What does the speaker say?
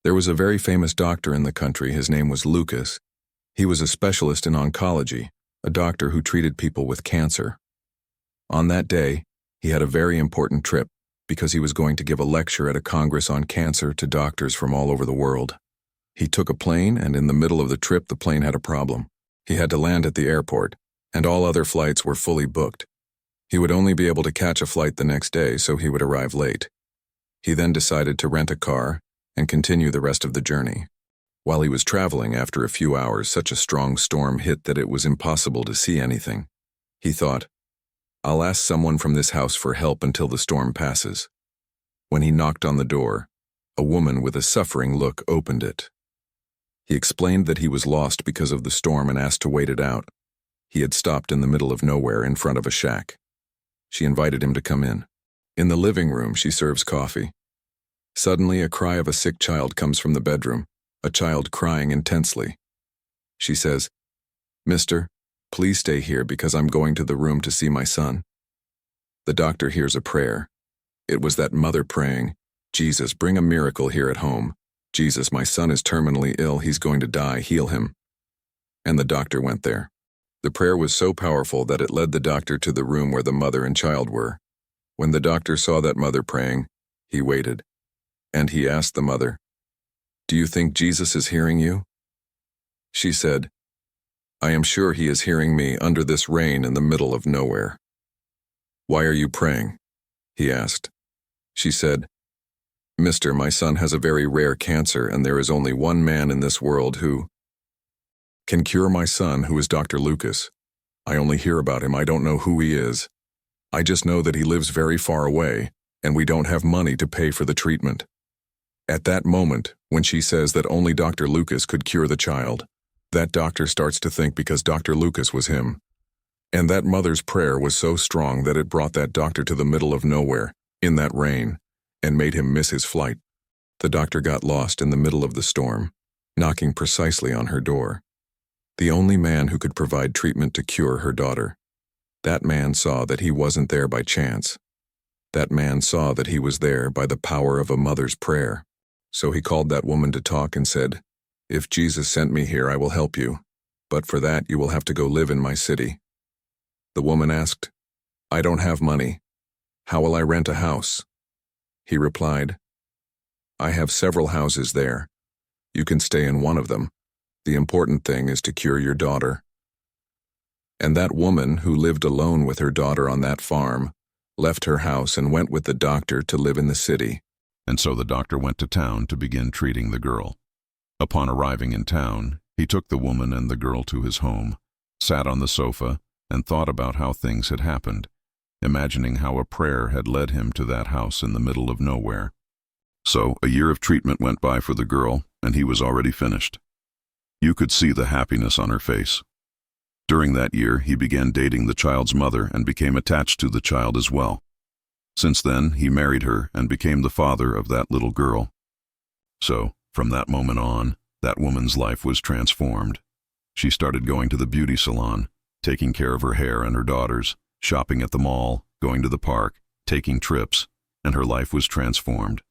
There was a very famous doctor in the country. His name was Lucas. He was a specialist in oncology, a doctor who treated people with cancer. On that day, he had a very important trip because he was going to give a lecture at a congress on cancer to doctors from all over the world. He took a plane, and in the middle of the trip, the plane had a problem. He had to land at the airport, and all other flights were fully booked. He would only be able to catch a flight the next day, so he would arrive late. He then decided to rent a car and continue the rest of the journey. While he was traveling, after a few hours, such a strong storm hit that it was impossible to see anything. He thought, "I'll ask someone from this house for help until the storm passes." When he knocked on the door, a woman with a suffering look opened it. He explained that he was lost because of the storm and asked to wait it out. He had stopped in the middle of nowhere in front of a shack. She invited him to come in. In the living room, she serves coffee. Suddenly, a cry of a sick child comes from the bedroom, a child crying intensely. She says, "Mister, please stay here because I'm going to the room to see my son." The doctor hears a prayer. It was that mother praying, "Jesus, bring a miracle here at home. Jesus, my son is terminally ill, he's going to die, heal him." And the doctor went there. The prayer was so powerful that it led the doctor to the room where the mother and child were. When the doctor saw that mother praying, he waited, and he asked the mother, "Do you think Jesus is hearing you?" She said, "I am sure he is hearing me under this rain in the middle of nowhere." "Why are you praying?" he asked. She said, "Mister, my son has a very rare cancer, and there is only one man in this world who can cure my son, who is Dr. Lucas. I only hear about him, I don't know who he is. I just know that he lives very far away, and we don't have money to pay for the treatment." At that moment, when she says that only Dr. Lucas could cure the child, that doctor starts to think because Dr. Lucas was him. And that mother's prayer was so strong that it brought that doctor to the middle of nowhere, in that rain, and made him miss his flight. The doctor got lost in the middle of the storm, knocking precisely on her door. The only man who could provide treatment to cure her daughter. That man saw that he wasn't there by chance. That man saw that he was there by the power of a mother's prayer. So he called that woman to talk and said, "If Jesus sent me here, I will help you. But for that, you will have to go live in my city." The woman asked, "I don't have money. How will I rent a house?" He replied, "I have several houses there. You can stay in one of them. The important thing is to cure your daughter." And that woman, who lived alone with her daughter on that farm, left her house and went with the doctor to live in the city. And so the doctor went to town to begin treating the girl. Upon arriving in town, he took the woman and the girl to his home, sat on the sofa, and thought about how things had happened, imagining how a prayer had led him to that house in the middle of nowhere. So a year of treatment went by for the girl, and he was already finished. You could see the happiness on her face. During that year, he began dating the child's mother and became attached to the child as well. Since then, he married her and became the father of that little girl. So, from that moment on, that woman's life was transformed. She started going to the beauty salon, taking care of her hair and her daughters, shopping at the mall, going to the park, taking trips, and her life was transformed.